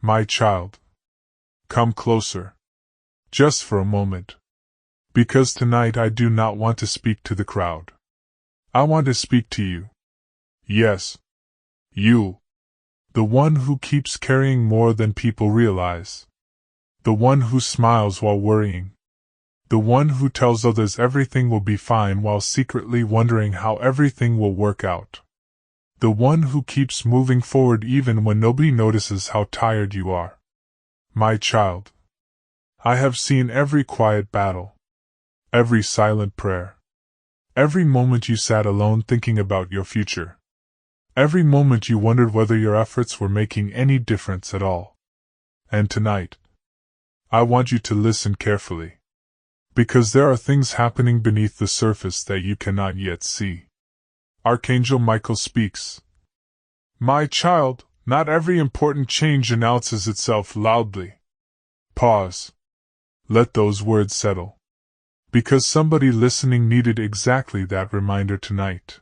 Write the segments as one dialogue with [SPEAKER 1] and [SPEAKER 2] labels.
[SPEAKER 1] My child, come closer. Just for a moment. Because tonight I do not want to speak to the crowd. I want to speak to you. Yes. You. The one who keeps carrying more than people realize. The one who smiles while worrying. The one who tells others everything will be fine while secretly wondering how everything will work out. The one who keeps moving forward even when nobody notices how tired you are. My child. I have seen every quiet battle. Every silent prayer. Every moment you sat alone thinking about your future. Every moment you wondered whether your efforts were making any difference at all. And tonight, I want you to listen carefully. Because there are things happening beneath the surface that you cannot yet see. Archangel Michael speaks. My child, not every important change announces itself loudly. Pause. Let those words settle. Because somebody listening needed exactly that reminder tonight.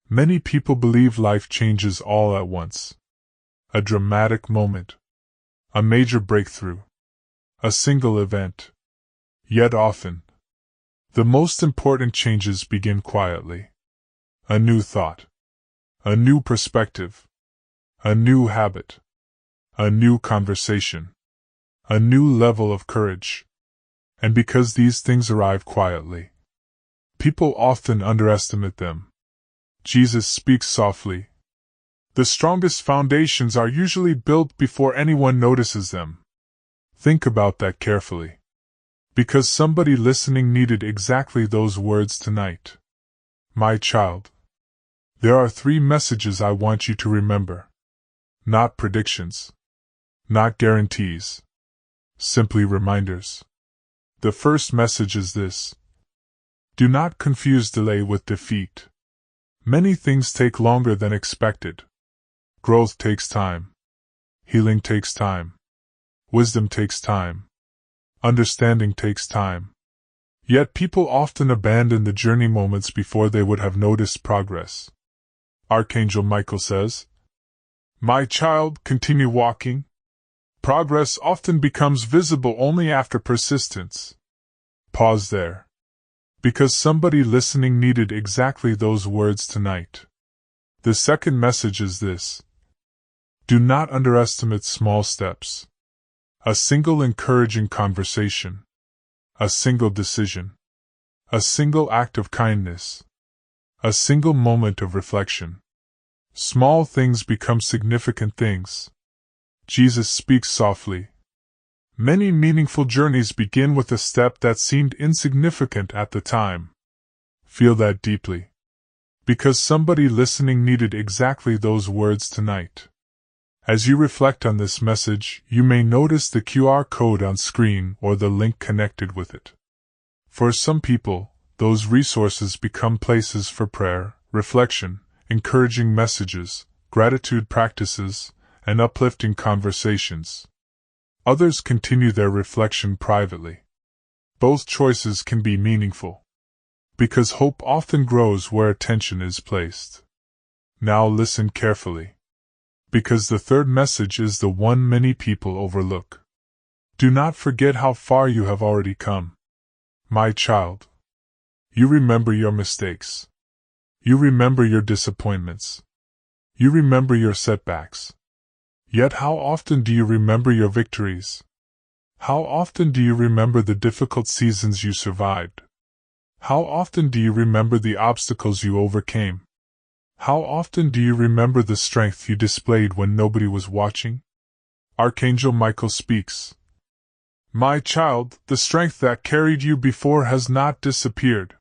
[SPEAKER 1] Many people believe life changes all at once. A dramatic moment. A major breakthrough. A single event. Yet often, the most important changes begin quietly. A new thought. A new perspective. A new habit. A new conversation. A new level of courage. And because these things arrive quietly, people often underestimate them. Jesus speaks softly. The strongest foundations are usually built before anyone notices them. Think about that carefully. Because somebody listening needed exactly those words tonight. My child. There are 3 messages I want you to remember. Not predictions. Not guarantees. Simply reminders. The first message is this. Do not confuse delay with defeat. Many things take longer than expected. Growth takes time. Healing takes time. Wisdom takes time. Understanding takes time. Yet people often abandon the journey moments before they would have noticed progress. Archangel Michael says, My child, continue walking. Progress often becomes visible only after persistence. Pause there. Because somebody listening needed exactly those words tonight. The second message is this. Do not underestimate small steps. A single encouraging conversation. A single decision. A single act of kindness. A single moment of reflection. Small things become significant things. Jesus speaks softly. Many meaningful journeys begin with a step that seemed insignificant at the time. Feel that deeply. Because somebody listening needed exactly those words tonight. As you reflect on this message, you may notice the QR code on screen or the link connected with it. For some people, those resources become places for prayer, reflection, encouraging messages, gratitude practices, and uplifting conversations. Others continue their reflection privately. Both choices can be meaningful. Because hope often grows where attention is placed. Now listen carefully. Because the third message is the one many people overlook. Do not forget how far you have already come. My child. You remember your mistakes. You remember your disappointments. You remember your setbacks. Yet how often do you remember your victories? How often do you remember the difficult seasons you survived? How often do you remember the obstacles you overcame? How often do you remember the strength you displayed when nobody was watching? Archangel Michael speaks. My child, the strength that carried you before has not disappeared.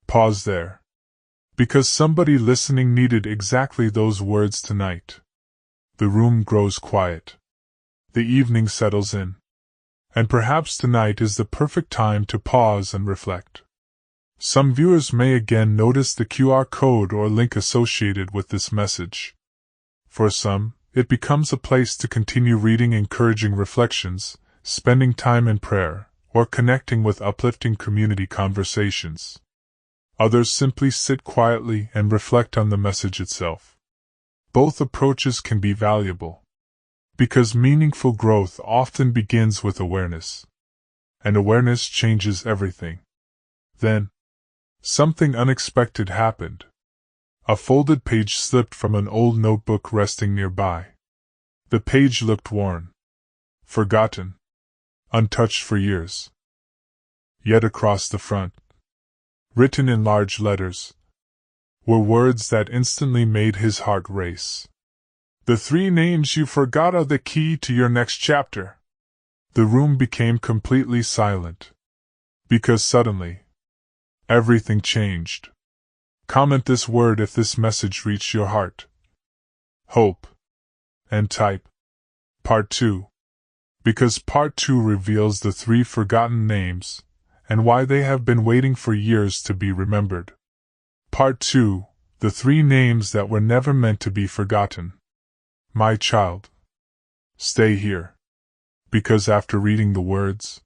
[SPEAKER 1] Pause there. Because somebody listening needed exactly those words tonight. The room grows quiet. The evening settles in. And perhaps tonight is the perfect time to pause and reflect. Some viewers may again notice the QR code or link associated with this message. For some, it becomes a place to continue reading encouraging reflections, spending time in prayer, or connecting with uplifting community conversations. Others simply sit quietly and reflect on the message itself. Both approaches can be valuable. Because meaningful growth often begins with awareness. And awareness changes everything. Then, something unexpected happened. A folded page slipped from an old notebook resting nearby. The page looked worn, forgotten, untouched for years. Yet across the front, written in large letters, were words that instantly made his heart race. The 3 names you forgot are the key to your next chapter. The room became completely silent. Because suddenly, everything changed. Comment this word if this message reached your heart. Hope. And type Part 2. Because Part 2 reveals the 3 forgotten names, and why they have been waiting for years to be remembered. Part 2. The 3 names that were never meant to be forgotten. My child, stay here. Because after reading the words,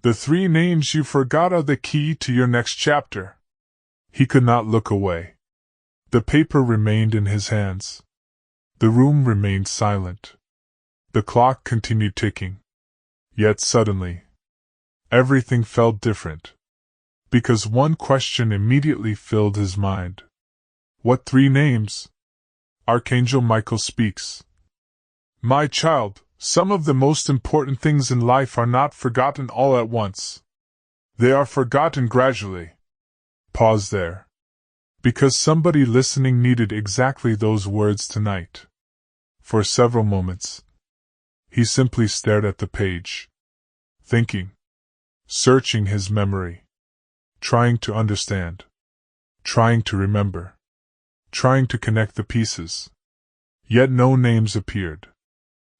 [SPEAKER 1] the 3 names you forgot are the key to your next chapter, he could not look away. The paper remained in his hands. The room remained silent. The clock continued ticking. Yet suddenly, everything felt different. Because one question immediately filled his mind. What 3 names? Archangel Michael speaks. My child, some of the most important things in life are not forgotten all at once. They are forgotten gradually. Pause there. Because somebody listening needed exactly those words tonight. For several moments, he simply stared at the page, thinking, searching his memory, trying to understand, trying to remember, trying to connect the pieces. Yet no names appeared.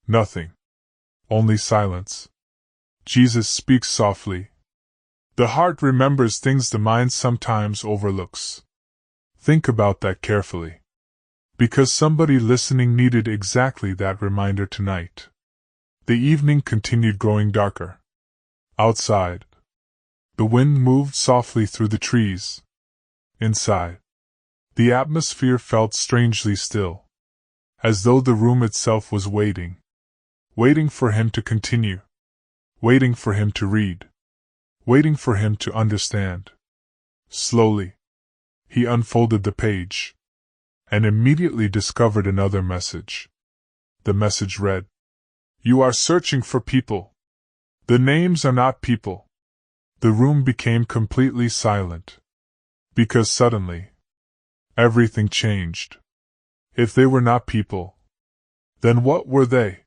[SPEAKER 1] Nothing. Only silence. Jesus speaks softly. The heart remembers things the mind sometimes overlooks. Think about that carefully. Because somebody listening needed exactly that reminder tonight. The evening continued growing darker. Outside, the wind moved softly through the trees. Inside, the atmosphere felt strangely still, as though the room itself was waiting. Waiting for him to continue. Waiting for him to read. Waiting for him to understand. Slowly, he unfolded the page, and immediately discovered another message. The message read, You are searching for people. The names are not people. The room became completely silent. Because suddenly, everything changed. If they were not people, then what were they?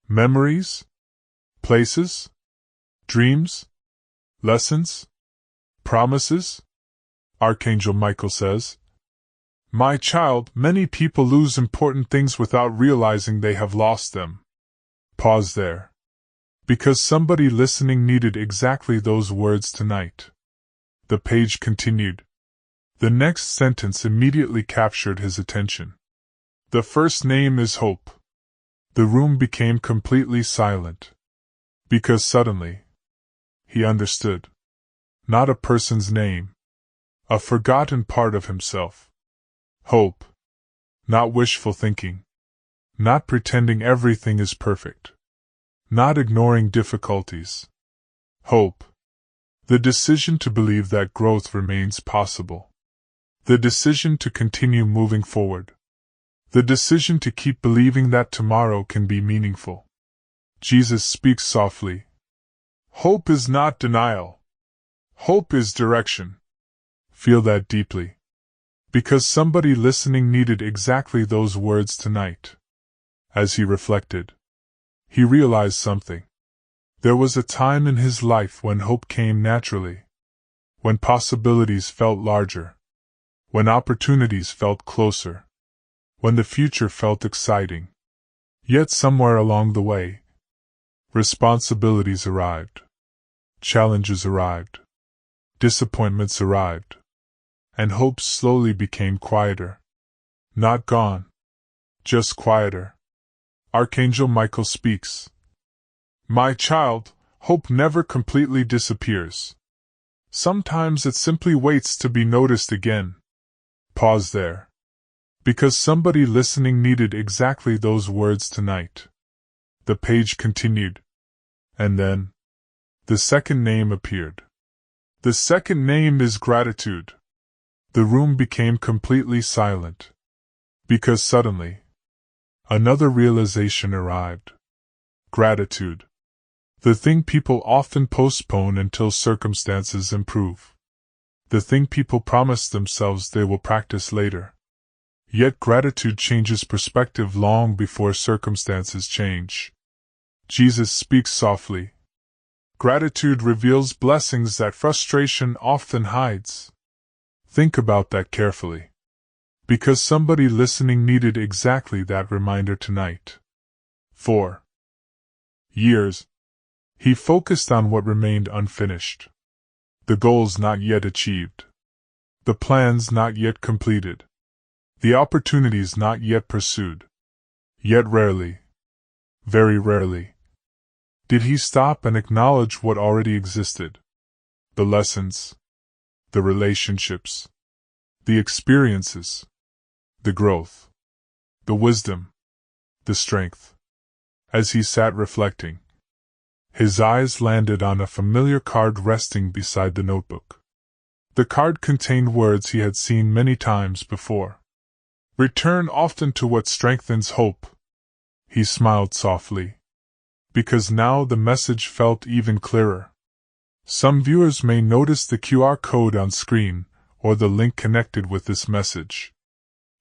[SPEAKER 1] Memories? Places? Dreams? Lessons? Promises? Archangel Michael says, My child, many people lose important things without realizing they have lost them. Pause there. Because somebody listening needed exactly those words tonight. The page continued. The next sentence immediately captured his attention. The first name is Hope. The room became completely silent. Because suddenly, he understood. Not a person's name. A forgotten part of himself. Hope. Not wishful thinking. Not pretending everything is perfect. Not ignoring difficulties. Hope. The decision to believe that growth remains possible. The decision to continue moving forward. The decision to keep believing that tomorrow can be meaningful. Jesus speaks softly. Hope is not denial. Hope is direction. Feel that deeply. Because somebody listening needed exactly those words tonight. As he reflected, he realized something. There was a time in his life when hope came naturally. When possibilities felt larger. When opportunities felt closer. When the future felt exciting. Yet somewhere along the way, responsibilities arrived. Challenges arrived. Disappointments arrived. And hope slowly became quieter. Not gone. Just quieter. Archangel Michael speaks. My child, hope never completely disappears. Sometimes it simply waits to be noticed again. Pause there. Because somebody listening needed exactly those words tonight. The page continued. And then, the second name appeared. The second name is gratitude. The room became completely silent. Because suddenly, another realization arrived. Gratitude. The thing people often postpone until circumstances improve. The thing people promise themselves they will practice later. Yet gratitude changes perspective long before circumstances change. Jesus speaks softly. Gratitude reveals blessings that frustration often hides. Think about that carefully. Because somebody listening needed exactly that reminder tonight. 4 years. He focused on what remained unfinished. The goals not yet achieved. The plans not yet completed. The opportunities not yet pursued. Yet rarely, very rarely, did he stop and acknowledge what already existed. The lessons, the relationships, the experiences, the growth, the wisdom, the strength. As he sat reflecting, his eyes landed on a familiar card resting beside the notebook. The card contained words he had seen many times before. Return often to what strengthens hope. He smiled softly, because now the message felt even clearer. Some viewers may notice the QR code on screen, or the link connected with this message.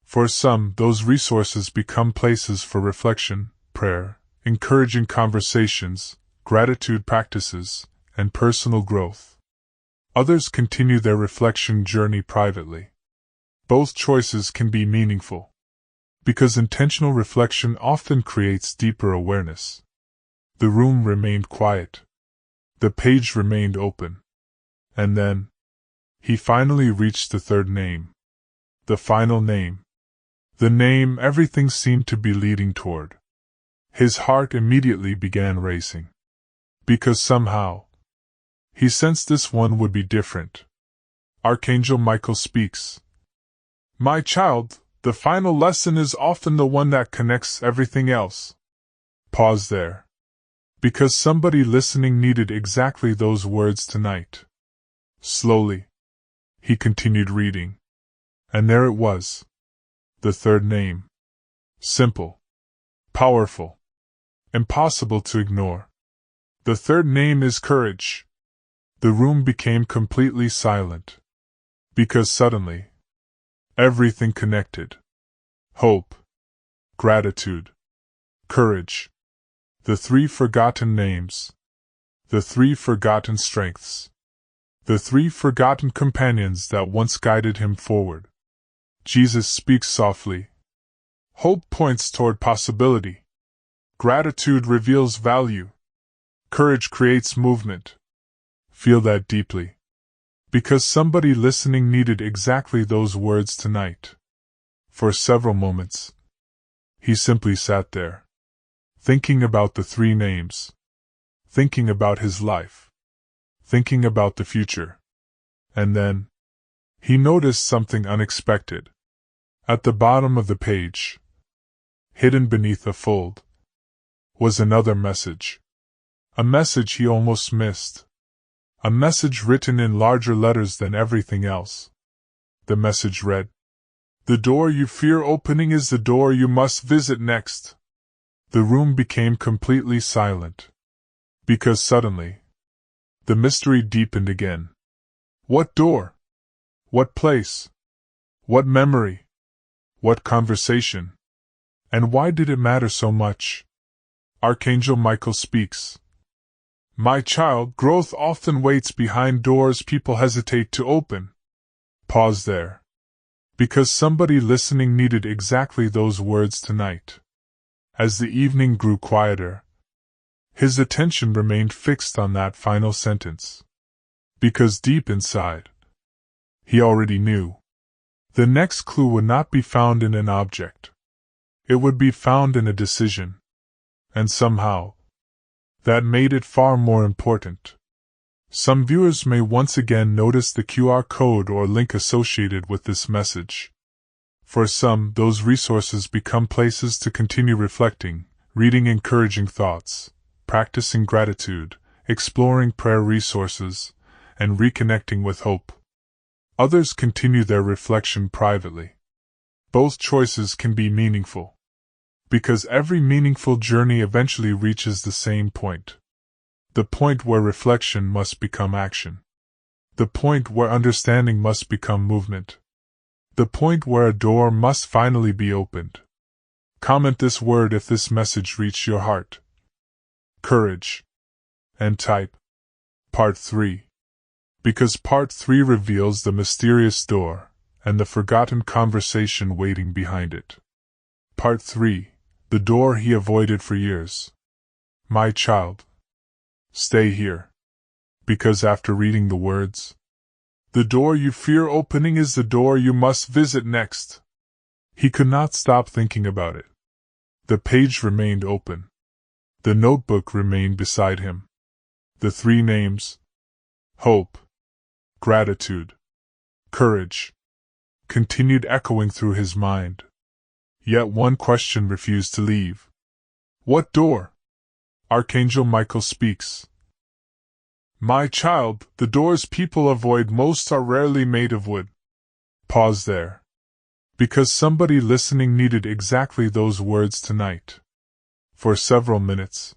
[SPEAKER 1] For some, those resources become places for reflection, prayer, encouraging conversations, gratitude practices, and personal growth. Others continue their reflection journey privately. Both choices can be meaningful, because intentional reflection often creates deeper awareness. The room remained quiet. The page remained open. And then, he finally reached the third name. The final name. The name everything seemed to be leading toward. His heart immediately began racing. Because somehow, he sensed this one would be different. Archangel Michael speaks. My child, the final lesson is often the one that connects everything else. Pause there. Because somebody listening needed exactly those words tonight. Slowly, he continued reading. And there it was. The third name. Simple. Powerful. Impossible to ignore. The third name is courage. The room became completely silent. Because suddenly, everything connected. Hope. Gratitude. Courage. The three forgotten names. The three forgotten strengths. The three forgotten companions that once guided him forward. Jesus speaks softly. Hope points toward possibility. Gratitude reveals value. Courage creates movement. Feel that deeply. Because somebody listening needed exactly those words tonight. For several moments, he simply sat there, thinking about the three names, thinking about his life, thinking about the future. And then, he noticed something unexpected. At the bottom of the page, hidden beneath a fold, was another message. A message he almost missed. A message written in larger letters than everything else. The message read, The door you fear opening is the door you must visit next. The room became completely silent. Because suddenly, the mystery deepened again. What door? What place? What memory? What conversation? And why did it matter so much? Archangel Michael speaks. My child, growth often waits behind doors people hesitate to open. Pause there. Because somebody listening needed exactly those words tonight. As the evening grew quieter, his attention remained fixed on that final sentence. Because deep inside, he already knew. The next clue would not be found in an object. It would be found in a decision. And somehow, that made it far more important. Some viewers may once again notice the QR code or link associated with this message. For some, those resources become places to continue reflecting, reading encouraging thoughts, practicing gratitude, exploring prayer resources, and reconnecting with hope. Others continue their reflection privately. Both choices can be meaningful, because every meaningful journey eventually reaches the same point. The point where reflection must become action. The point where understanding must become movement. The point where a door must finally be opened. Comment this word if this message reached your heart. Courage. And type Part 3. Because Part 3 reveals the mysterious door and the forgotten conversation waiting behind it. Part 3. The door he avoided for years. My child, stay here. Because after reading the words, the door you fear opening is the door you must visit next, he could not stop thinking about it. The page remained open. The notebook remained beside him. The three names, hope, gratitude, courage, continued echoing through his mind. Yet one question refused to leave. What door? Archangel Michael speaks. My child, the doors people avoid most are rarely made of wood. Pause there. Because somebody listening needed exactly those words tonight. For several minutes,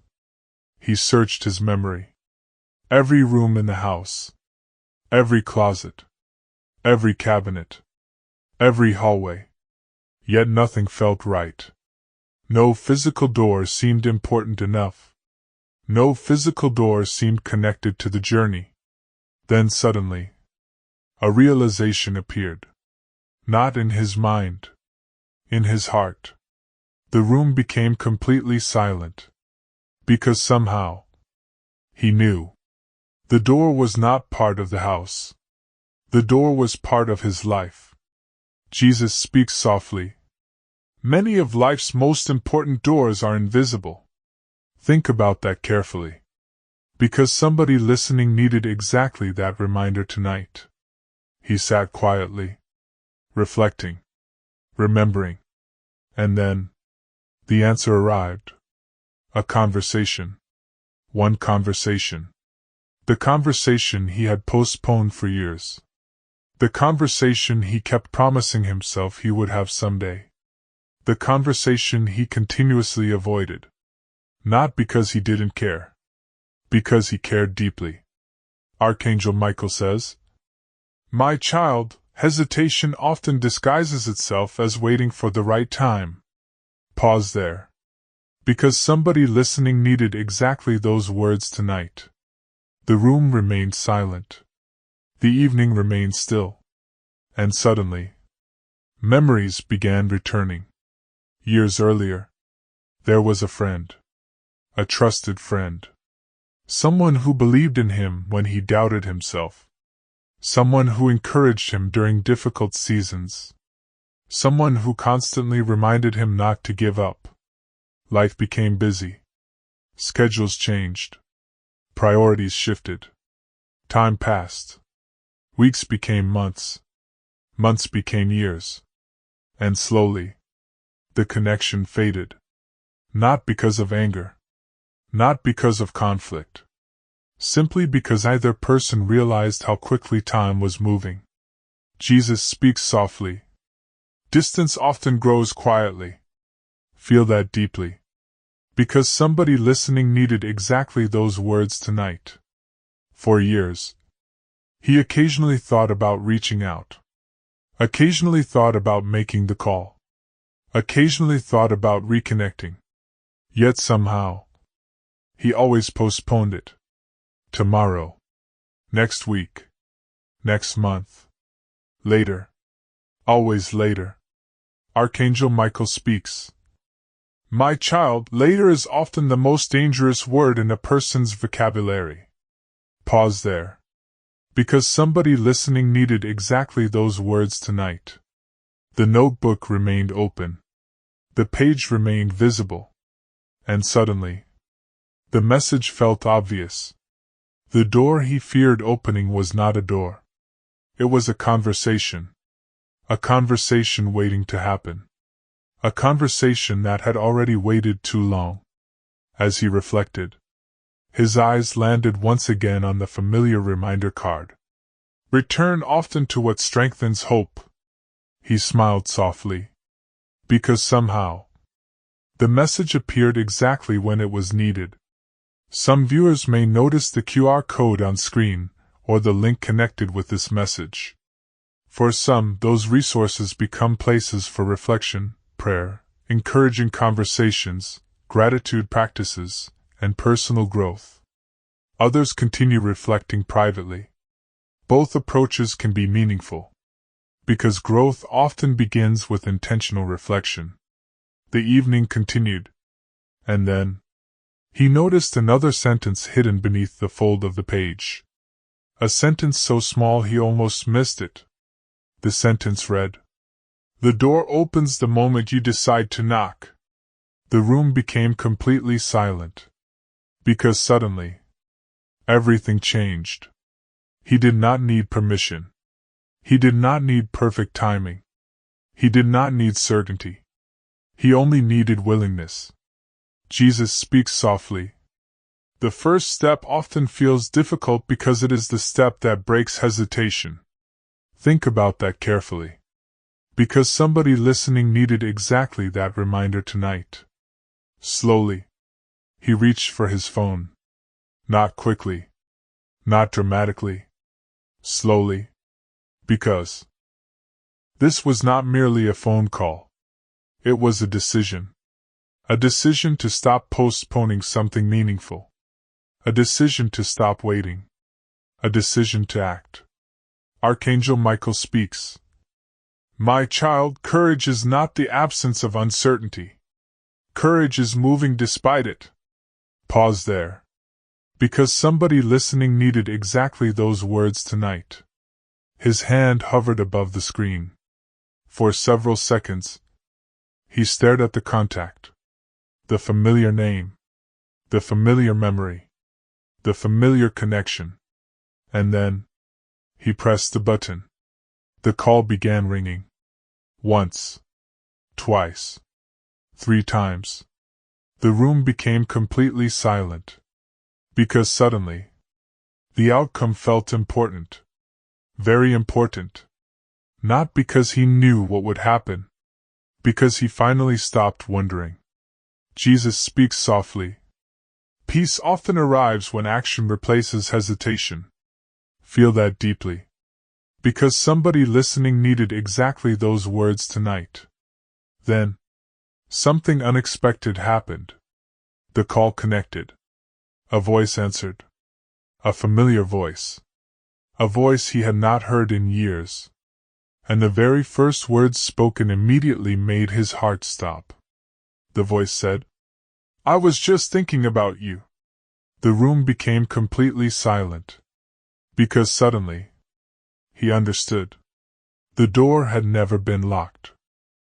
[SPEAKER 1] he searched his memory. Every room in the house. Every closet. Every cabinet. Every hallway. Yet nothing felt right. No physical door seemed important enough. No physical door seemed connected to the journey. Then suddenly, a realization appeared. Not in his mind. In his heart. The room became completely silent. Because somehow, he knew. The door was not part of the house. The door was part of his life. Jesus speaks softly. Many of life's most important doors are invisible. Think about that carefully. Because somebody listening needed exactly that reminder tonight. He sat quietly, reflecting, remembering. And then, the answer arrived. A conversation. One conversation. The conversation he had postponed for years. The conversation he kept promising himself he would have someday. The conversation he continuously avoided. Not because he didn't care. Because he cared deeply. Archangel Michael says, My child, hesitation often disguises itself as waiting for the right time. Pause there. Because somebody listening needed exactly those words tonight. The room remained silent. The evening remained still. And suddenly, memories began returning. Years earlier, there was a friend. A trusted friend. Someone who believed in him when he doubted himself. Someone who encouraged him during difficult seasons. Someone who constantly reminded him not to give up. Life became busy. Schedules changed. Priorities shifted. Time passed. Weeks became months. Months became years. And slowly, the connection faded. Not because of anger. Not because of conflict. Simply because either person realized how quickly time was moving. Jesus speaks softly. Distance often grows quietly. Feel that deeply. Because somebody listening needed exactly those words tonight. For years, he occasionally thought about reaching out. Occasionally thought about making the call. Occasionally thought about reconnecting. Yet somehow, he always postponed it. Tomorrow. Next week. Next month. Later. Always later. Archangel Michael speaks. My child, later is often the most dangerous word in a person's vocabulary. Pause there. Because somebody listening needed exactly those words tonight. The notebook remained open. The page remained visible. And suddenly, the message felt obvious. The door he feared opening was not a door. It was a conversation. A conversation waiting to happen. A conversation that had already waited too long. As he reflected, his eyes landed once again on the familiar reminder card. Return often to what strengthens hope. He smiled softly. Because somehow, the message appeared exactly when it was needed. Some viewers may notice the QR code on screen, or the link connected with this message. For some, those resources become places for reflection, prayer, encouraging conversations, gratitude practices, and personal growth. Others continue reflecting privately. Both approaches can be meaningful, because growth often begins with intentional reflection. The evening continued, and then he noticed another sentence hidden beneath the fold of the page. A sentence so small he almost missed it. The sentence read, "The door opens the moment you decide to knock." The room became completely silent. Because suddenly, everything changed. He did not need permission. He did not need perfect timing. He did not need certainty. He only needed willingness. Jesus speaks softly. The first step often feels difficult because it is the step that breaks hesitation. Think about that carefully. Because somebody listening needed exactly that reminder tonight. Slowly, he reached for his phone. Not quickly. Not dramatically. Slowly. Because this was not merely a phone call. It was a decision. A decision to stop postponing something meaningful. A decision to stop waiting. A decision to act. Archangel Michael speaks. My child, courage is not the absence of uncertainty. Courage is moving despite it. Pause there. Because somebody listening needed exactly those words tonight. His hand hovered above the screen. For several seconds, he stared at the contact. The familiar name. The familiar memory. The familiar connection. And then, he pressed the button. The call began ringing. Once. Twice. 3 times. The room became completely silent. Because suddenly, the outcome felt important. Very important. Not because he knew what would happen. Because he finally stopped wondering. Jesus speaks softly. Peace often arrives when action replaces hesitation. Feel that deeply. Because somebody listening needed exactly those words tonight. Then, something unexpected happened. The call connected. A voice answered. A familiar voice. A voice he had not heard in years. And the very first words spoken immediately made his heart stop. The voice said, I was just thinking about you. The room became completely silent. Because suddenly, he understood. The door had never been locked.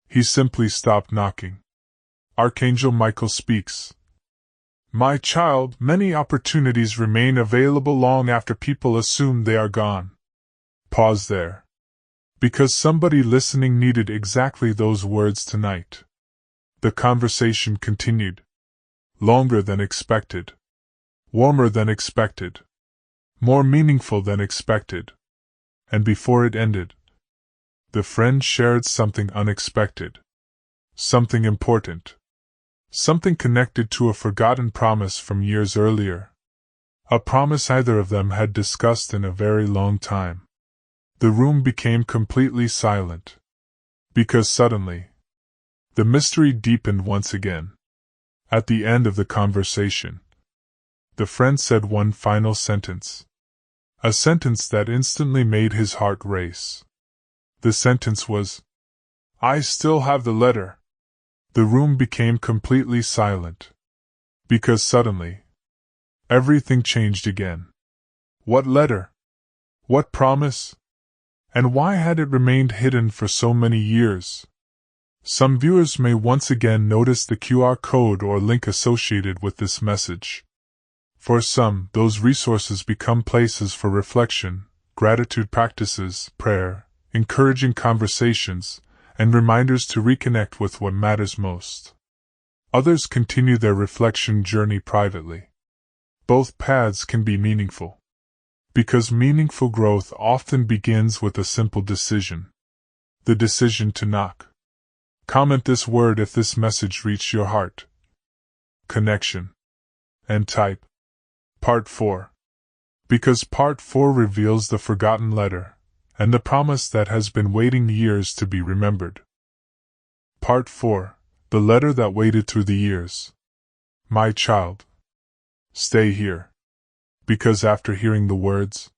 [SPEAKER 1] He simply stopped knocking. Archangel Michael speaks. My child, many opportunities remain available long after people assume they are gone. Pause there. Because somebody listening needed exactly those words tonight. The conversation continued. Longer than expected. Warmer than expected. More meaningful than expected. And before it ended, the friends shared something unexpected. Something important. Something connected to a forgotten promise from years earlier. A promise either of them had discussed in a very long time. The room became completely silent. Because suddenly, the mystery deepened once again. At the end of the conversation, the friend said one final sentence. A sentence that instantly made his heart race. The sentence was, I still have the letter. The room became completely silent. Because suddenly, everything changed again. What letter? What promise? And why had it remained hidden for so many years? Some viewers may once again notice the QR code or link associated with this message. For some, those resources become places for reflection, gratitude practices, prayer, encouraging conversations, and reminders to reconnect with what matters most. Others continue their reflection journey privately. Both paths can be meaningful, because meaningful growth often begins with a simple decision. The decision to knock. Comment this word if this message reached your heart. Connection. And type. Part 4. Because Part 4 reveals the forgotten letter, and the promise that has been waiting years to be remembered. Part 4. The letter that waited through the years. My child. Stay here. Because after hearing the words,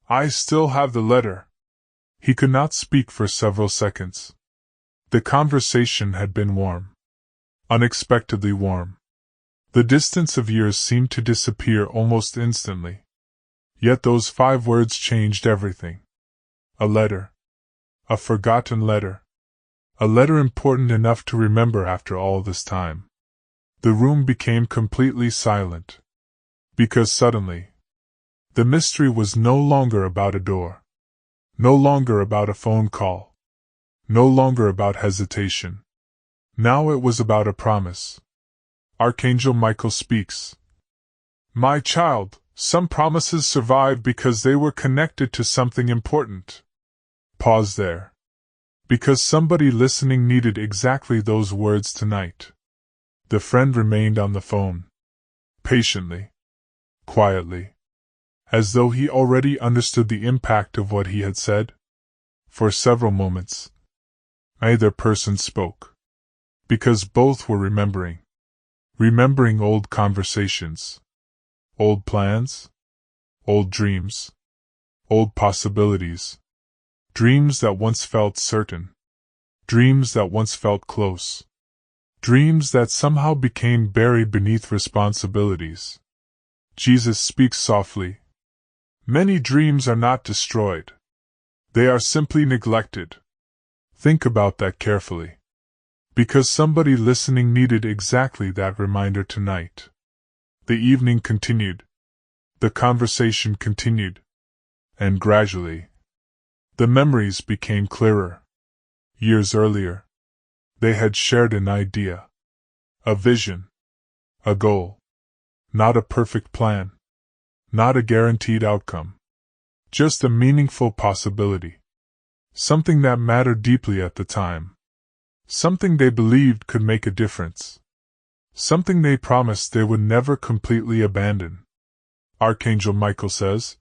[SPEAKER 1] I still have the letter, he could not speak for several seconds. The conversation had been warm. Unexpectedly warm. The distance of years seemed to disappear almost instantly. Yet those 5 words changed everything. A letter. A forgotten letter. A letter important enough to remember after all this time. The room became completely silent. Because suddenly, the mystery was no longer about a door. No longer about a phone call. No longer about hesitation. Now it was about a promise. Archangel Michael speaks. My child, some promises survive because they were connected to something important. Pause there. Because somebody listening needed exactly those words tonight. The friend remained on the phone. Patiently. Quietly. As though he already understood the impact of what he had said. For several moments, neither person spoke. Because both were remembering. Remembering old conversations. Old plans. Old dreams. Old possibilities. Dreams that once felt certain. Dreams that once felt close. Dreams that somehow became buried beneath responsibilities. Jesus speaks softly. Many dreams are not destroyed. They are simply neglected. Think about that carefully. Because somebody listening needed exactly that reminder tonight. The evening continued. The conversation continued. And gradually, the memories became clearer. Years earlier, they had shared an idea. A vision. A goal. Not a perfect plan. Not a guaranteed outcome. Just a meaningful possibility. Something that mattered deeply at the time. Something they believed could make a difference. Something they promised they would never completely abandon. Archangel Michael says,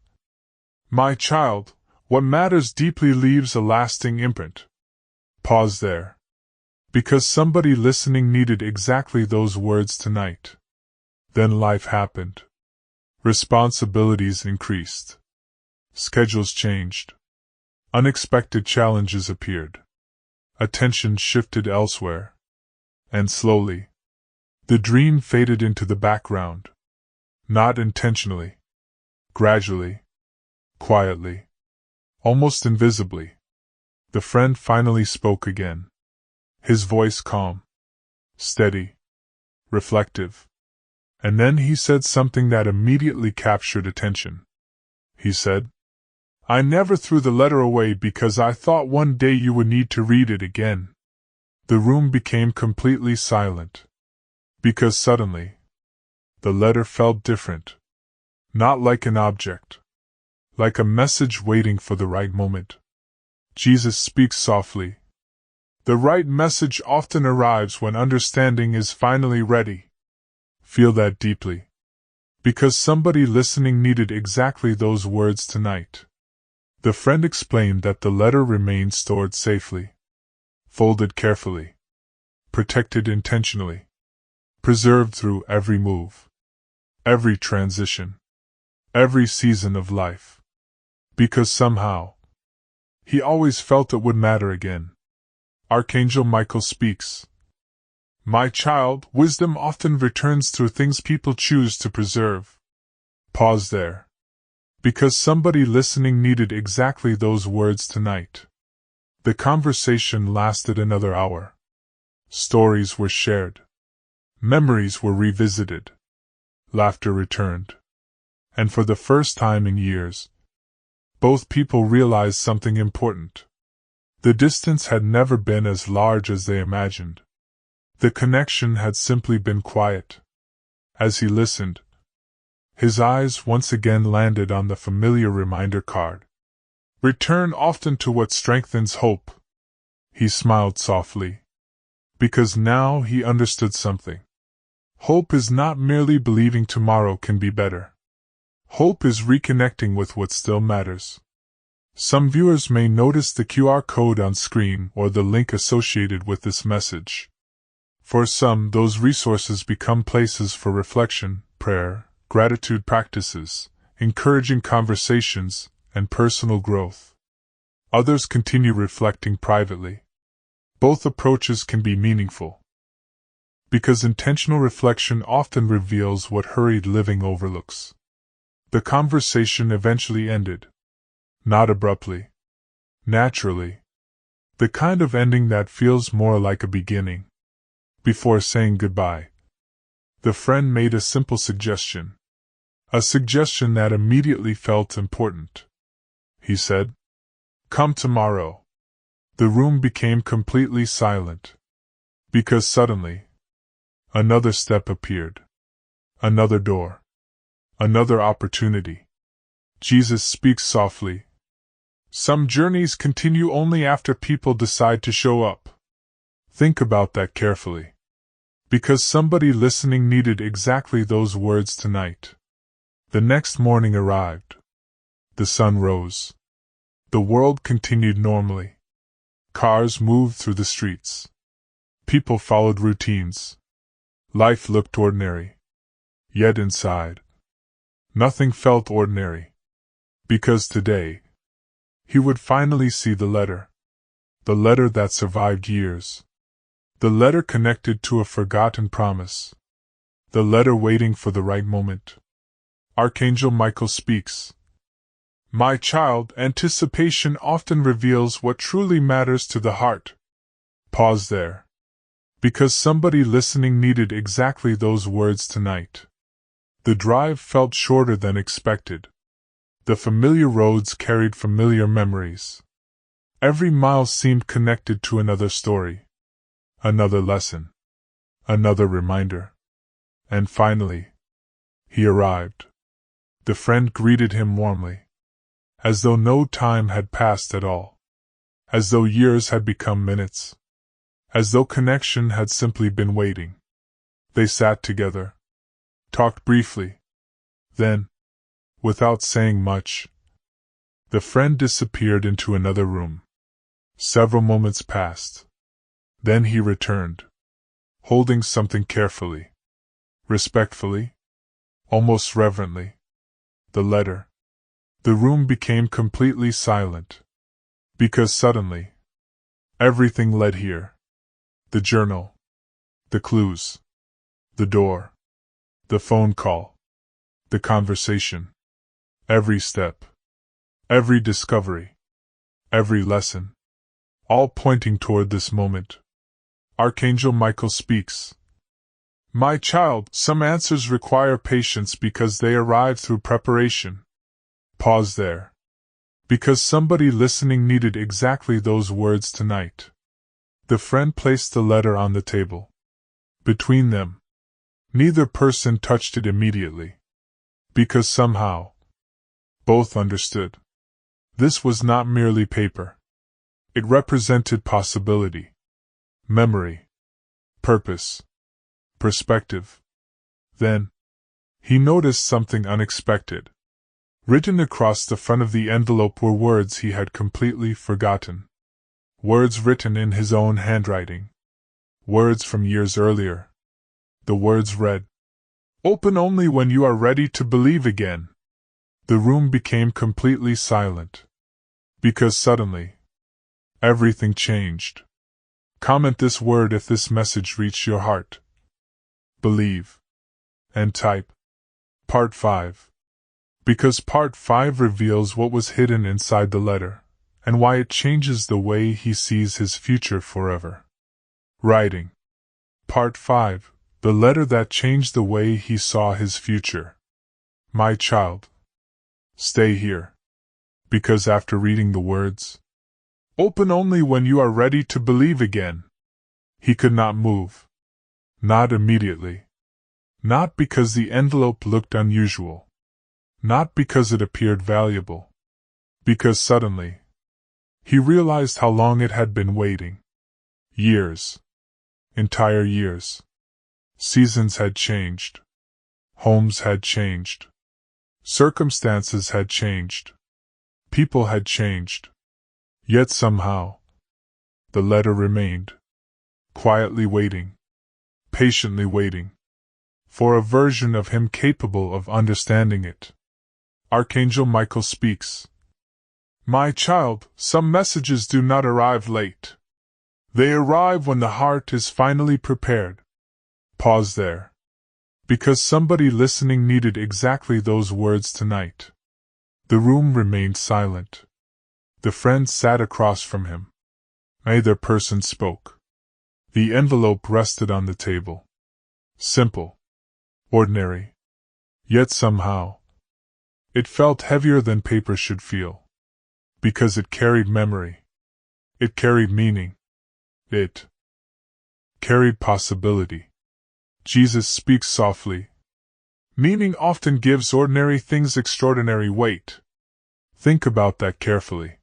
[SPEAKER 1] My child, what matters deeply leaves a lasting imprint. Pause there. Because somebody listening needed exactly those words tonight. Then life happened. Responsibilities increased. Schedules changed. Unexpected challenges appeared. Attention shifted elsewhere. And slowly, the dream faded into the background. Not intentionally. Gradually. Quietly. Almost invisibly. The friend finally spoke again. His voice calm. Steady. Reflective. And then he said something that immediately captured attention. He said, I never threw the letter away because I thought one day you would need to read it again. The room became completely silent. Because suddenly, the letter felt different. Not like an object. Like a message waiting for the right moment. Jesus speaks softly. The right message often arrives when understanding is finally ready. Feel that deeply. Because somebody listening needed exactly those words tonight. The friend explained that the letter remained stored safely. Folded carefully. Protected intentionally. Preserved through every move. Every transition. Every season of life. Because somehow, he always felt it would matter again. Archangel Michael speaks. My child, wisdom often returns through things people choose to preserve. Pause there. Because somebody listening needed exactly those words tonight. The conversation lasted another hour. Stories were shared. Memories were revisited. Laughter returned. And for the first time in years, both people realized something important. The distance had never been as large as they imagined. The connection had simply been quiet. As he listened, his eyes once again landed on the familiar reminder card. Return often to what strengthens hope. He smiled softly, because now he understood something. Hope is not merely believing tomorrow can be better. Hope is reconnecting with what still matters. Some viewers may notice the QR code on screen or the link associated with this message. For some, those resources become places for reflection, prayer, gratitude practices, encouraging conversations, and personal growth. Others continue reflecting privately. Both approaches can be meaningful, because intentional reflection often reveals what hurried living overlooks. The conversation eventually ended. Not abruptly. Naturally. The kind of ending that feels more like a beginning. Before saying goodbye, the friend made a simple suggestion. A suggestion that immediately felt important. He said, "Come tomorrow." The room became completely silent. Because suddenly, another step appeared. Another door. Another opportunity. Jesus speaks softly. Some journeys continue only after people decide to show up. Think about that carefully. Because somebody listening needed exactly those words tonight. The next morning arrived. The sun rose. The world continued normally. Cars moved through the streets. People followed routines. Life looked ordinary. Yet inside, nothing felt ordinary. Because today, he would finally see the letter. The letter that survived years. The letter connected to a forgotten promise. The letter waiting for the right moment. Archangel Michael speaks. My child, anticipation often reveals what truly matters to the heart. Pause there. Because somebody listening needed exactly those words tonight. The drive felt shorter than expected. The familiar roads carried familiar memories. Every mile seemed connected to another story. Another lesson. Another reminder. And finally, he arrived. The friend greeted him warmly. As though no time had passed at all. As though years had become minutes. As though connection had simply been waiting. They sat together. Talked briefly. Then, without saying much, the friend disappeared into another room. Several moments passed. Then he returned, holding something carefully, respectfully, almost reverently. The letter. The room became completely silent. Because suddenly, everything led here. The journal. The clues. The door. The phone call. The conversation. Every step. Every discovery. Every lesson. All pointing toward this moment. Archangel Michael speaks. My child, some answers require patience because they arrive through preparation. Pause there. Because somebody listening needed exactly those words tonight. The friend placed the letter on the table. Between them, neither person touched it immediately. Because somehow, both understood. This was not merely paper. It represented possibility. Memory. Purpose. Perspective. Then, he noticed something unexpected. Written across the front of the envelope were words he had completely forgotten. Words written in his own handwriting. Words from years earlier. The words read, "Open only when you are ready to believe again." The room became completely silent. Because suddenly, everything changed. Comment this word if this message reached your heart. Believe. And type. Part 5. Because Part 5 reveals what was hidden inside the letter, and why it changes the way he sees his future forever. Writing. Part 5. The letter that changed the way he saw his future. My child. Stay here. Because after reading the words, "Open only when you are ready to believe again," he could not move. Not immediately. Not because the envelope looked unusual. Not because it appeared valuable. Because suddenly, he realized how long it had been waiting. Years. Entire years. Seasons had changed. Homes had changed. Circumstances had changed. People had changed. Yet somehow, the letter remained. Quietly waiting. Patiently waiting. For a version of him capable of understanding it. Archangel Michael speaks. My child, some messages do not arrive late. They arrive when the heart is finally prepared. Pause there. Because somebody listening needed exactly those words tonight. The room remained silent. The friend sat across from him. Neither person spoke. The envelope rested on the table. Simple. Ordinary. Yet somehow, it felt heavier than paper should feel. Because it carried memory. It carried meaning. It carried possibility. Jesus speaks softly. Meaning often gives ordinary things extraordinary weight. Think about that carefully.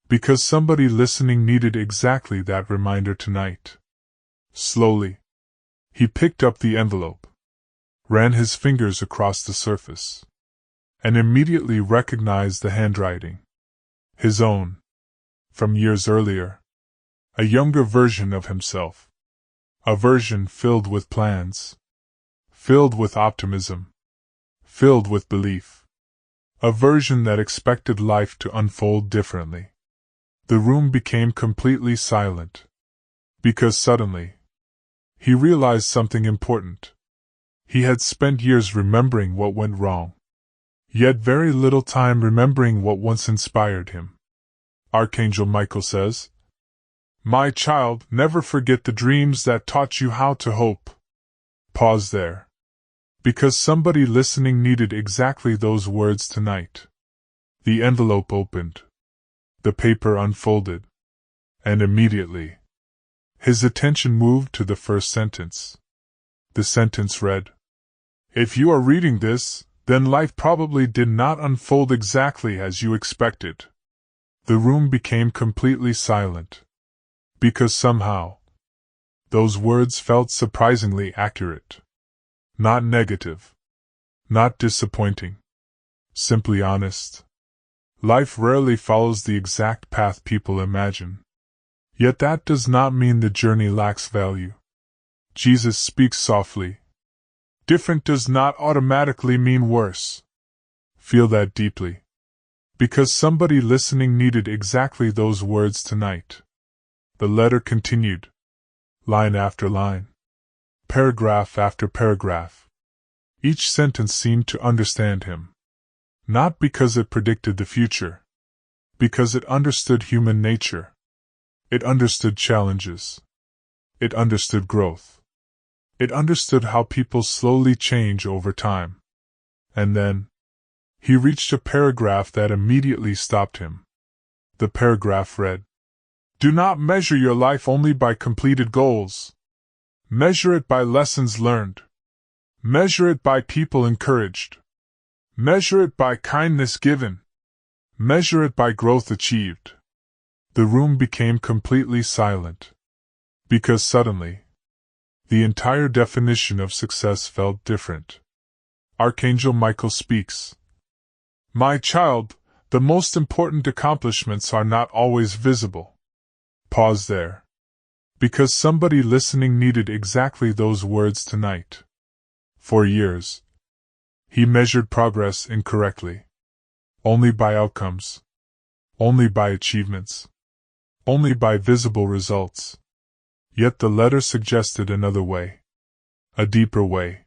[SPEAKER 1] Because somebody listening needed exactly that reminder tonight. Slowly, he picked up the envelope, ran his fingers across the surface, and immediately recognized the handwriting. His own. From years earlier. A younger version of himself. A version filled with plans. Filled with optimism. Filled with belief. A version that expected life to unfold differently. The room became completely silent. Because suddenly, he realized something important. He had spent years remembering what went wrong. Yet very little time remembering what once inspired him. Archangel Michael says, My child, never forget the dreams that taught you how to hope. Pause there. Because somebody listening needed exactly those words tonight. The envelope opened. The paper unfolded. And immediately, his attention moved to the first sentence. The sentence read, If you are reading this, then life probably did not unfold exactly as you expected. The room became completely silent. Because somehow, those words felt surprisingly accurate. Not negative. Not disappointing. Simply honest. Life rarely follows the exact path people imagine. Yet that does not mean the journey lacks value. Jesus speaks softly. Different does not automatically mean worse. Feel that deeply. Because somebody listening needed exactly those words tonight. The letter continued. Line after line. Paragraph after paragraph. Each sentence seemed to understand him. Not because it predicted the future. Because it understood human nature. It understood challenges. It understood growth. It understood how people slowly change over time. And then, he reached a paragraph that immediately stopped him. The paragraph read, Do not measure your life only by completed goals. Measure it by lessons learned. Measure it by people encouraged. Measure it by kindness given. Measure it by growth achieved. The room became completely silent. Because suddenly, the entire definition of success felt different. Archangel Michael speaks. My child, the most important accomplishments are not always visible. Pause there. Because somebody listening needed exactly those words tonight. For years, he measured progress incorrectly. Only by outcomes. Only by achievements. Only by visible results. Yet the letter suggested another way. A deeper way.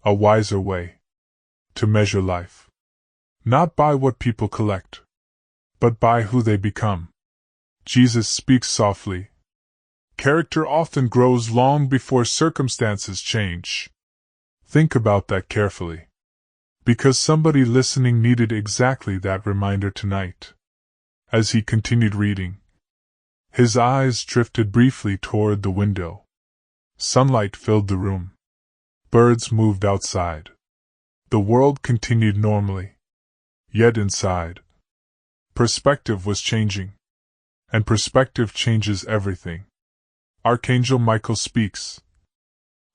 [SPEAKER 1] A wiser way. To measure life. Not by what people collect, but by who they become. Jesus speaks softly. Character often grows long before circumstances change. Think about that carefully. Because somebody listening needed exactly that reminder tonight. As he continued reading, his eyes drifted briefly toward the window. Sunlight filled the room. Birds moved outside. The world continued normally. Yet inside, perspective was changing. And perspective changes everything. Archangel Michael speaks.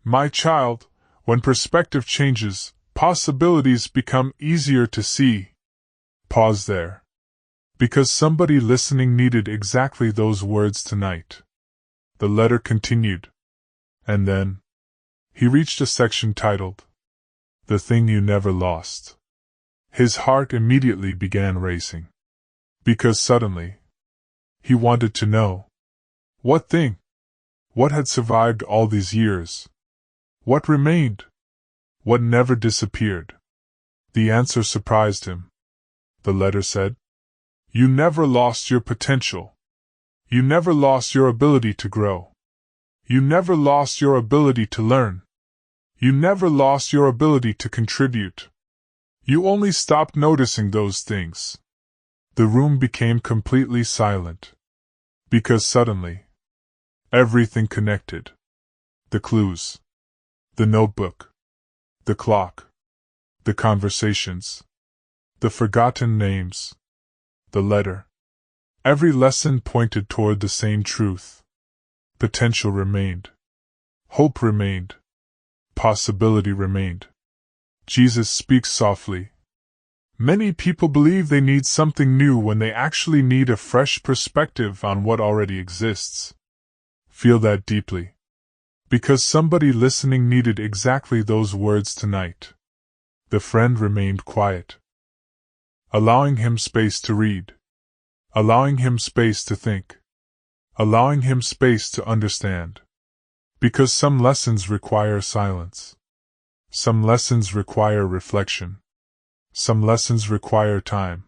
[SPEAKER 1] My child, when perspective changes, possibilities become easier to see. Pause there. Because somebody listening needed exactly those words tonight. The letter continued. And then, he reached a section titled, The Thing You Never Lost. His heart immediately began racing. Because suddenly, he wanted to know. What thing? What had survived all these years? What remained? What never disappeared? The answer surprised him. The letter said, You never lost your potential. You never lost your ability to grow. You never lost your ability to learn. You never lost your ability to contribute. You only stopped noticing those things. The room became completely silent. Because suddenly, everything connected. The clues. The notebook. The clock. The conversations. The forgotten names. The letter. Every lesson pointed toward the same truth. Potential remained. Hope remained. Possibility remained. Jesus speaks softly. Many people believe they need something new when they actually need a fresh perspective on what already exists. Feel that deeply. Because somebody listening needed exactly those words tonight. The friend remained quiet. Allowing him space to read. Allowing him space to think. Allowing him space to understand. Because some lessons require silence. Some lessons require reflection. Some lessons require time.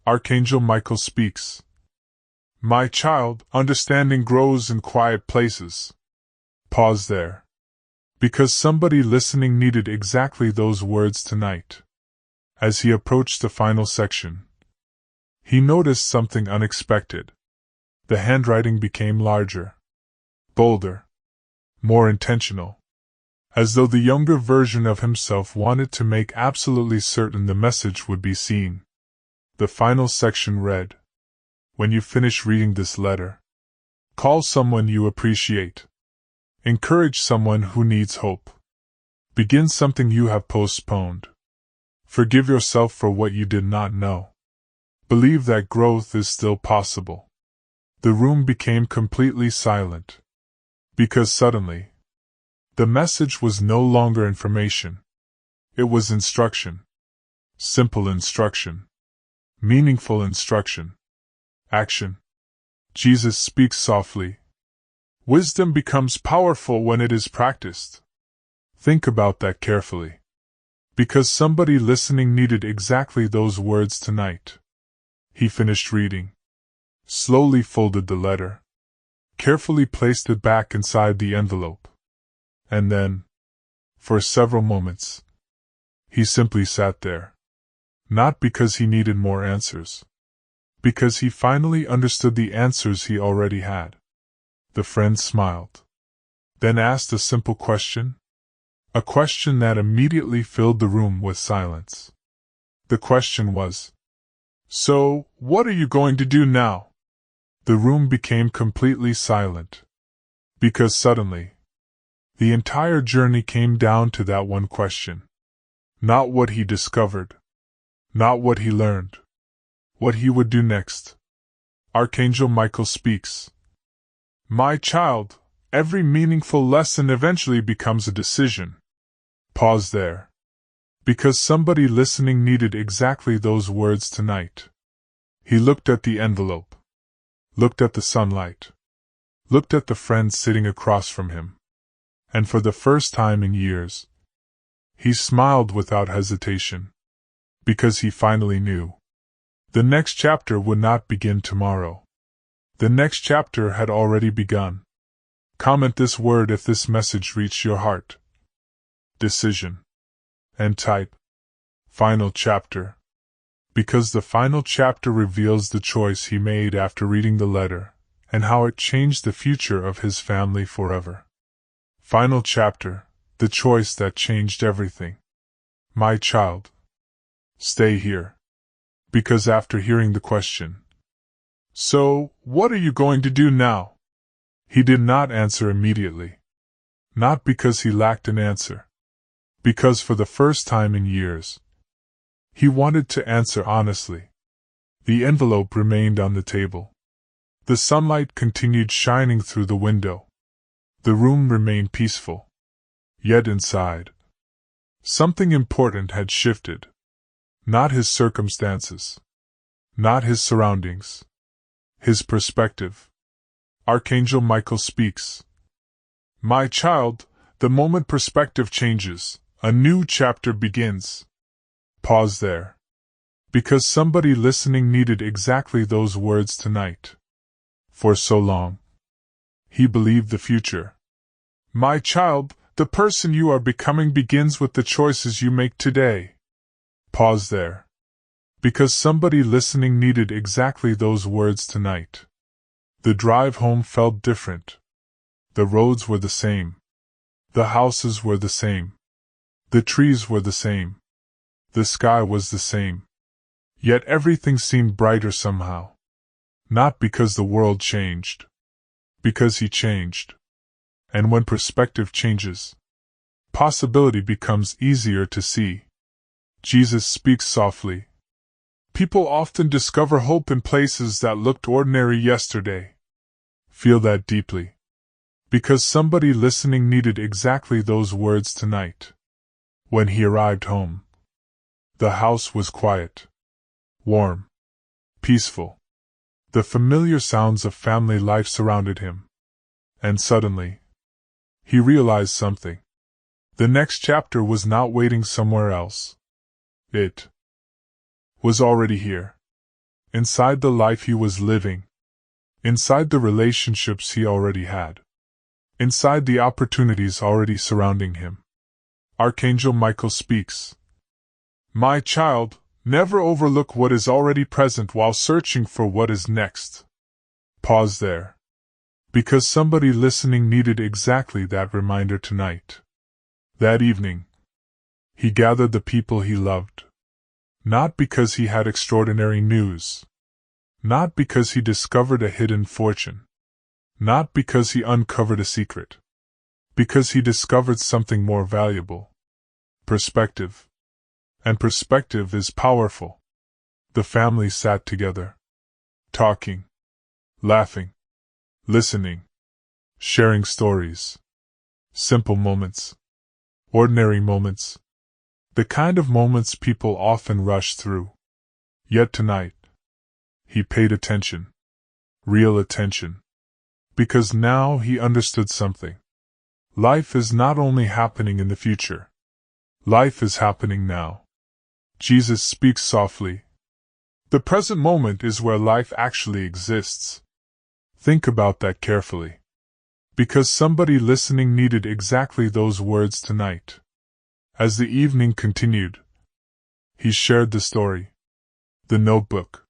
[SPEAKER 1] Archangel Michael speaks. My child, understanding grows in quiet places. Pause there. Because somebody listening needed exactly those words tonight. As he approached the final section, he noticed something unexpected. The handwriting became larger, bolder, more intentional. As though the younger version of himself wanted to make absolutely certain the message would be seen. The final section read, When you finish reading this letter, call someone you appreciate. Encourage someone who needs hope. Begin something you have postponed. Forgive yourself for what you did not know. Believe that growth is still possible. The room became completely silent. Because suddenly, the message was no longer information. It was instruction. Simple instruction. Meaningful instruction. Action. Jesus speaks softly. Wisdom becomes powerful when it is practiced. Think about that carefully. Because somebody listening needed exactly those words tonight. He finished reading. Slowly folded the letter. Carefully placed it back inside the envelope. And then, for several moments, he simply sat there. Not because he needed more answers. Because he finally understood the answers he already had. The friend smiled. Then asked a simple question. A question that immediately filled the room with silence. The question was, So, what are you going to do now? The room became completely silent. Because suddenly, the entire journey came down to that one question. Not what he discovered. Not what he learned. What he would do next. Archangel Michael speaks. My child, every meaningful lesson eventually becomes a decision. Pause there. Because somebody listening needed exactly those words tonight. He looked at the envelope. Looked at the sunlight. Looked at the friend sitting across from him. And for the first time in years, he smiled without hesitation. Because he finally knew. The next chapter would not begin tomorrow. The next chapter had already begun. Comment this word if this message reached your heart. Decision. And type. Final chapter. Because the final chapter reveals the choice he made after reading the letter, and how it changed the future of his family forever. Final chapter, the choice that changed everything. My child, stay here. Because after hearing the question, "So, what are you going to do now?" he did not answer immediately. Not because he lacked an answer. Because for the first time in years, he wanted to answer honestly. The envelope remained on the table. The sunlight continued shining through the window. The room remained peaceful. Yet inside, something important had shifted. Not his circumstances. Not his surroundings. His perspective. Archangel Michael speaks. My child, the moment perspective changes, a new chapter begins. Pause there. Because somebody listening needed exactly those words tonight. For so long, he believed the future. My child, the person you are becoming begins with the choices you make today. Pause there. Because somebody listening needed exactly those words tonight. The drive home felt different. The roads were the same. The houses were the same. The trees were the same. The sky was the same. Yet everything seemed brighter somehow. Not because the world changed. Because he changed. And when perspective changes, possibility becomes easier to see. Jesus speaks softly. People often discover hope in places that looked ordinary yesterday. Feel that deeply. Because somebody listening needed exactly those words tonight. When he arrived home, the house was quiet, warm, peaceful. The familiar sounds of family life surrounded him. And suddenly, he realized something. The next chapter was not waiting somewhere else. It was already here. Inside the life he was living. Inside the relationships he already had. Inside the opportunities already surrounding him. Archangel Michael speaks. My child, never overlook what is already present while searching for what is next. Pause there. Because somebody listening needed exactly that reminder tonight. That evening, he gathered the people he loved. Not because he had extraordinary news. Not because he discovered a hidden fortune. Not because he uncovered a secret. Because he discovered something more valuable. Perspective. And perspective is powerful. The family sat together. Talking. Laughing. Listening. Sharing stories. Simple moments. Ordinary moments. The kind of moments people often rush through. Yet tonight, he paid attention. Real attention. Because now he understood something. Life is not only happening in the future. Life is happening now. Jesus speaks softly. The present moment is where life actually exists. Think about that carefully. Because somebody listening needed exactly those words tonight. As the evening continued, he shared the story. The notebook.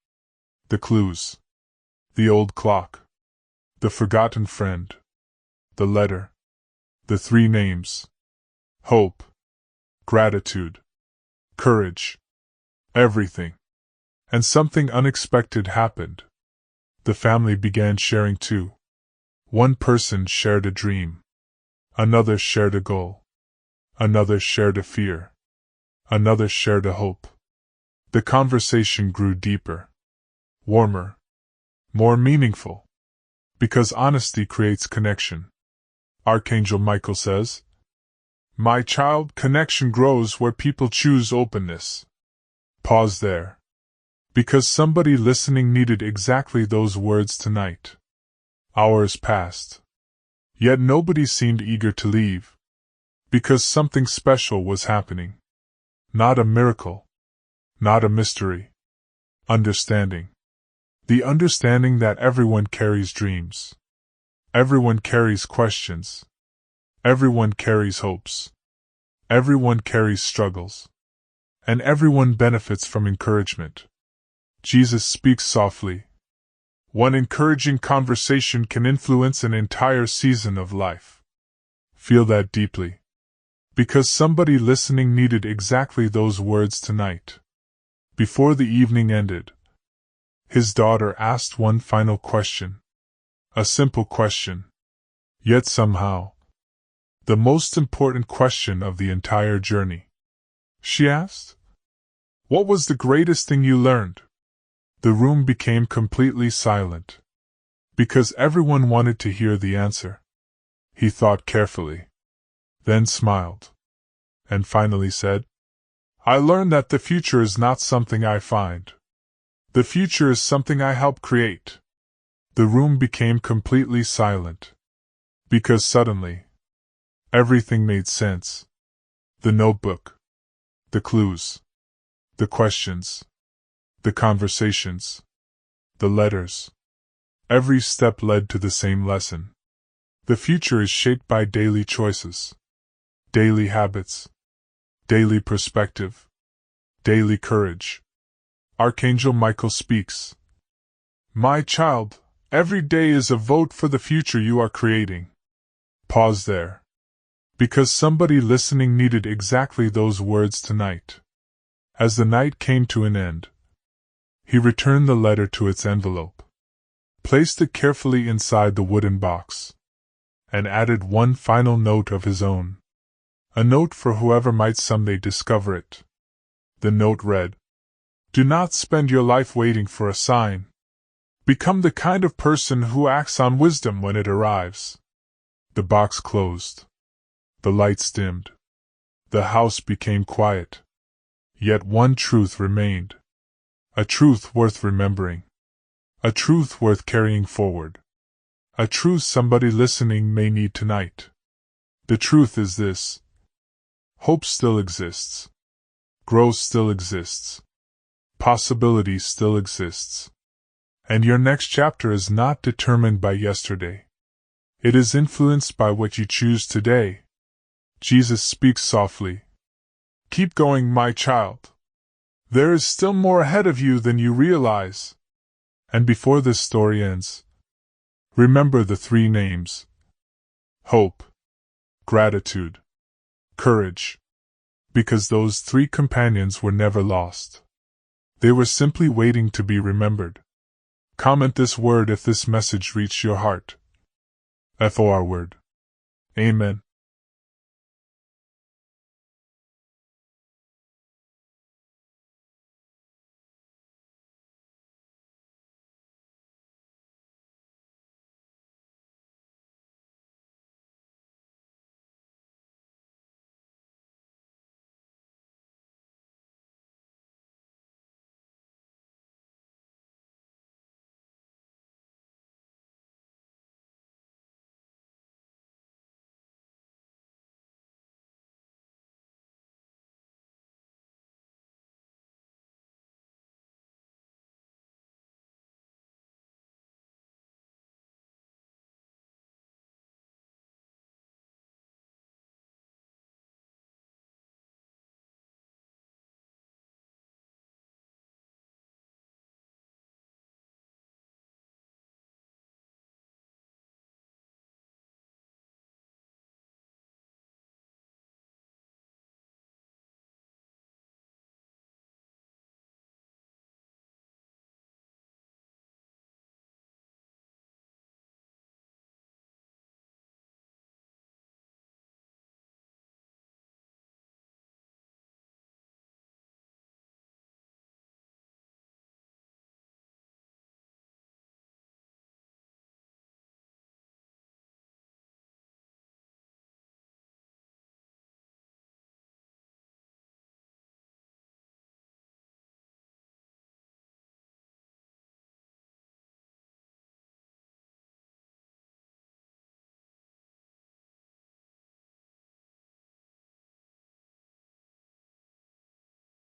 [SPEAKER 1] The clues. The old clock. The forgotten friend. The letter. The 3 names. Hope. Gratitude. Courage. Everything. And something unexpected happened. The family began sharing too. One person shared a dream. Another shared a goal. Another shared a fear. Another shared a hope. The conversation grew deeper. Warmer. More meaningful. Because honesty creates connection. Archangel Michael says, my child, connection grows where people choose openness. Pause there. Because somebody listening needed exactly those words tonight. Hours passed. Yet nobody seemed eager to leave. Because something special was happening. Not a miracle. Not a mystery. Understanding. The understanding that everyone carries dreams. Everyone carries questions. Everyone carries hopes. Everyone carries struggles. And everyone benefits from encouragement. Jesus speaks softly. One encouraging conversation can influence an entire season of life. Feel that deeply. Because somebody listening needed exactly those words tonight. Before the evening ended, his daughter asked one final question. A simple question. Yet somehow, the most important question of the entire journey. She asked, "What was the greatest thing you learned?" The room became completely silent. Because everyone wanted to hear the answer. He thought carefully. Then smiled. And finally said, "I learned that the future is not something I find. The future is something I help create." The room became completely silent. Because suddenly, everything made sense. The notebook. The clues. The questions. The conversations. The letters. Every step led to the same lesson. The future is shaped by daily choices. Daily habits. Daily perspective. Daily courage. Archangel Michael speaks. My child, every day is a vote for the future you are creating. Pause there. Because somebody listening needed exactly those words tonight. As the night came to an end, he returned the letter to its envelope, placed it carefully inside the wooden box, and added one final note of his own. A note for whoever might someday discover it. The note read, "Do not spend your life waiting for a sign. Become the kind of person who acts on wisdom when it arrives." The box closed. The lights dimmed. The house became quiet. Yet one truth remained. A truth worth remembering. A truth worth carrying forward. A truth somebody listening may need tonight. The truth is this. Hope still exists. Growth still exists. Possibility still exists. And your next chapter is not determined by yesterday. It is influenced by what you choose today. Jesus speaks softly. Keep going, my child. There is still more ahead of you than you realize. And before this story ends, remember the three names: hope, gratitude, courage. Because those three companions were never lost. They were simply waiting to be remembered. Comment this word if this message reached your heart. FOR word. Amen.